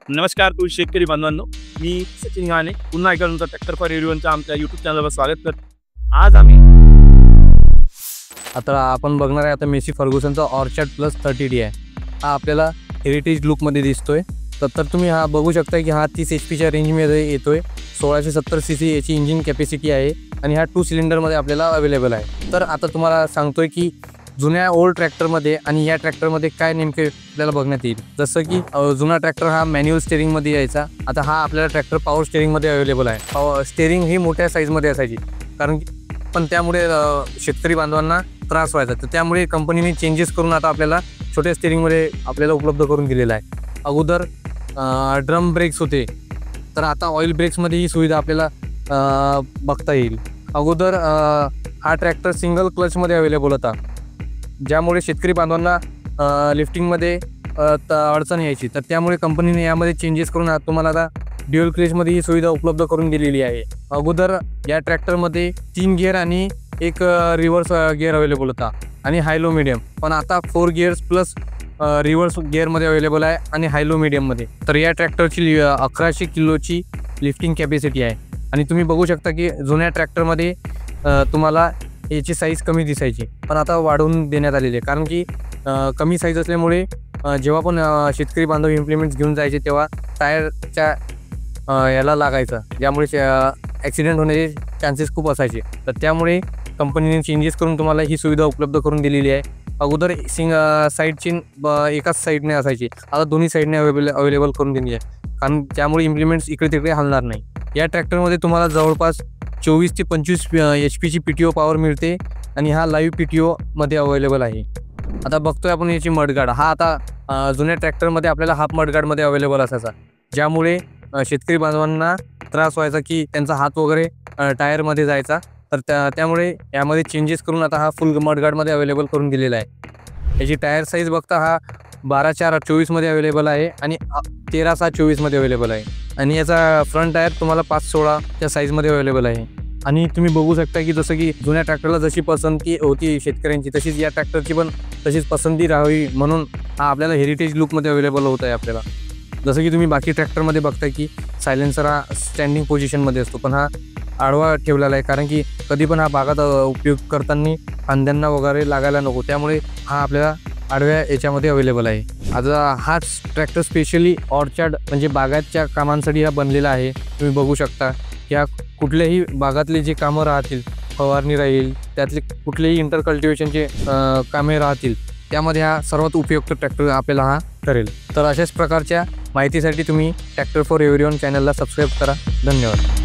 नमस्कार कृषी शेतकरी बांधवांनो, मी सचिन गाणे पुन्हा एकदा तुमचं ट्रॅक्टर फॉर एव्हरीवनच्या आमच्या यूट्यूब चॅनलवर स्वागत करतो। आज आम्ही आता आपण बघणार आहे आता मेसी फर्ग्युसनचा ऑर्चार्ड प्लस 30D आहे। हा आपल्याला हेरिटेज लुकमध्ये दिसतोय। तर तुम्ही हा बघू शकता की हा 30 HP रेंजमध्ये येतोय। 1670 cc याची इंजिन कॅपॅसिटी आहे आणि हा 2 सिलेंडरमध्ये आपल्याला अवेलेबल आहे। तर आता तुम्हाला सांगतोय की जुन्या ओल्ड ट्रॅक्टरमध्ये आणि या ट्रॅक्टरमध्ये काय नेमके आपल्याला बघण्यात येईल। जसं की जुना ट्रॅक्टर हा मॅन्युअल स्टेअरिंगमध्ये यायचा, आता हा आपल्याला ट्रॅक्टर पॉवर स्टेअरिंगमध्ये अवेलेबल आहे। पॉवर स्टेअरिंग ही मोठ्या साईजमध्ये असायची, कारण पण त्यामुळे शेतकरी बांधवांना त्रास व्हायचा। तर त्यामुळे कंपनीने चेंजेस करून आता आपल्याला छोट्या स्टेअरिंगमध्ये आपल्याला उपलब्ध करून दिलेला आहे। अगोदर ड्रम ब्रेक्स होते, तर आता ऑइल ब्रेक्समध्ये ही सुविधा आपल्याला बघता येईल। अगोदर हा ट्रॅक्टर सिंगल क्लचमध्ये अवेलेबल होता, ज्यामुळे शेतकरी बांधवांना लिफ्टिंगमध्ये अडचण यायची। तर त्यामुळे कंपनीने यामध्ये चेंजेस करून तुम्हाला आता ड्युअल क्लचमध्ये ही सुविधा उपलब्ध करून दिलेली आहे। अगोदर या ट्रॅक्टरमध्ये 3 गिअर आणि एक रिव्हर्स गिअर अवेलेबल होता आणि हाय लो मीडियम, पण आता 4 गिअर्स प्लस रिव्हर्स गिअरमध्ये अवेलेबल आहे आणि हाय लो मीडियममध्ये। तर या ट्रॅक्टरची 1100 किलोची लिफ्टिंग कॅपॅसिटी आहे आणि तुम्ही बघू शकता की जुन्या ट्रॅक्टरमध्ये तुम्हाला याची साईज कमी दिसायची, पण आता वाढवून देण्यात आलेली आहे। कारण की कमी साईज असल्यामुळे जेव्हा पण शेतकरी बांधव इम्प्लिमेंट्स घेऊन जायचे तेव्हा टायरच्या याला लागायचं, ज्यामुळे ॲक्सिडेंट होण्याचे चान्सेस खूप असायचे। तर त्यामुळे कंपनीने चेंजेस करून तुम्हाला ही सुविधा उपलब्ध करून दिलेली आहे। अगोदर साईडची एकाच साईडने असायची, आता दोन्ही साईडने अवेलेबल करून दिली आहे, कारण त्यामुळे इम्प्लिमेंट्स इकडे तिकडे हलणार नाही। या ट्रॅक्टरमध्ये तुम्हाला जवळपास 24 ते 25 HPची PTO पॉवर मिळते आणि हा लाईव्ह PTOमध्ये अवेलेबल आहे। आता बघतोय आपण याची मडगार्ड, हा आता जुन्या ट्रॅक्टरमध्ये आपल्याला हाफ मडगार्डमध्ये अवेलेबल असायचा, ज्यामुळे शेतकरी बांधवांना त्रास व्हायचा की त्यांचा हात वगैरे टायरमध्ये जायचा। तर त्यामुळे यामध्ये चेंजेस करून आता हा फुल मडगार्डमध्ये अवेलेबल करून दिलेला आहे। याची टायर साईज बघता हा 12/4/24मध्ये अवेलेबल आहे आणि 13/6/24मध्ये अवेलेबल आहे आणि याचा फ्रंट टायर तुम्हाला 5/16च्या साईजमध्ये अवेलेबल आहे। आणि तुम्ही बघू शकता की जसं की जुन्या ट्रॅक्टरला जशी पसंती होती शेतकऱ्यांची, तशीच या ट्रॅक्टरची पण तशीच पसंती राहावी म्हणून हा आपल्याला हेरिटेज लुकमध्ये अवेलेबल होत आहे आपल्याला। जसं की तुम्ही बाकी ट्रॅक्टरमध्ये बघताय की सायलेन्सर हा स्टँडिंग पोझिशनमध्ये असतो, पण हा आडवा ठेवलेला आहे, कारण की कधी पण हा भागात उपयोग करताना फांद्यांना वगैरे लागायला नको, त्यामुळे हा आपल्याला आडव्या याच्यामध्ये अवेलेबल आहे। आता हाच ट्रॅक्टर स्पेशली ऑर्चार्ड म्हणजे बागाच्या कामांसाठी हा बनलेला आहे। तुम्ही बघू शकता या कुठल्याही बागातले जे कामं राहतील, फवारणी राहील, त्यातले कुठलेही इंटर कल्टिवेशनचे कामे राहतील, त्यामध्ये हा सर्वात उपयुक्त ट्रॅक्टर आपल्याला हा ठरेल। तर अशाच प्रकारच्या माहितीसाठी तुम्ही ट्रॅक्टर फॉर एव्हरीवन चॅनलला सबस्क्राईब करा। धन्यवाद।